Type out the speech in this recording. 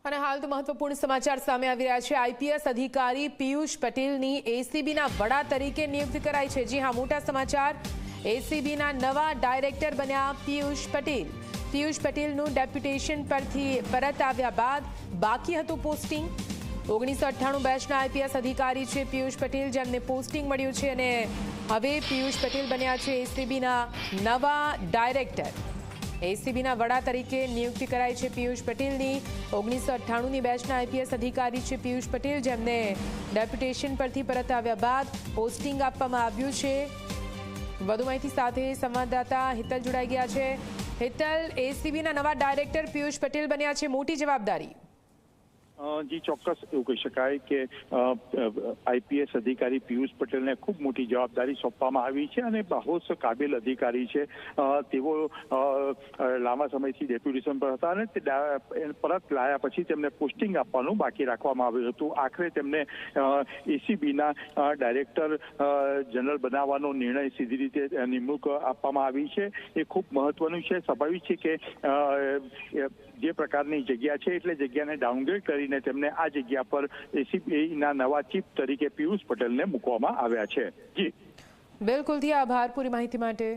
અને હાલ તો મહત્વપૂર્ણ સમાચાર સામે આવી રહ્યા છે। આઈપીએસ અધિકારી પિયુષ પટેલની એસીબીના વડા તરીકે નિયુક્તિ કરાઈ છે। જી હા, મોટા સમાચાર। એસીબીના નવા ડાયરેક્ટર બન્યા પિયુષ પટેલ। પિયુષ પટેલનું ડેપ્યુટેશન પરથી પરત આવ્યા બાદ બાકી હતું પોસ્ટિંગ। 1998 બેચના આઈપીએસ અધિકારી છે પિયુષ પટેલ, જેમને પોસ્ટિંગ મળ્યું છે અને હવે પિયુષ પટેલ બન્યા છે એસીબીના નવા ડાયરેક્ટર। એસીબીના વડા તરીકે નિયુક્તિ કરાઈ છે પિયુષ પટેલની। 1998ની બેચના આઈપીએસ અધિકારી છે પિયુષ પટેલ, જેમને ડેપ્યુટેશન પરથી પરત આવ્યા બાદ પોસ્ટિંગ આપવામાં આવ્યું છે। વધુ માહિતી સાથે સંવાદદાતા હિતલ જોડાઈ ગયા છે। હિતલ, એસીબીના નવા ડાયરેક્ટર પિયુષ પટેલ બન્યા છે, મોટી જવાબદારી। જી ચોક્કસ એવું કહી શકાય કે આઈપીએસ અધિકારી પિયુષ પટેલને ખૂબ મોટી જવાબદારી સોંપવામાં આવી છે અને બહુ કાબિલ અધિકારી છે। તેઓ લાંબા સમયથી ડેપ્યુટેશન પર હતા અને પરત લાયા પછી તેમને પોસ્ટિંગ આપવાનું બાકી રાખવામાં આવ્યું હતું। આખરે તેમને એસીબીના ડાયરેક્ટર જનરલ બનાવવાનો નિર્ણય સીધી રીતે નિમણૂક આપવામાં આવી છે। એ ખૂબ મહત્વનું છે। સ્વાભાવિક છે કે જે પ્રકારની જગ્યા છે એટલે જગ્યાને ડાઉનગ્રેડ કરીને તેમને આ જગ્યા પર એસીબીના નવા ચીફ તરીકે પિયુષ પટેલને મૂકવામાં આવ્યા છે। જી બિલકુલ, આભાર પૂરી માહિતી માટે।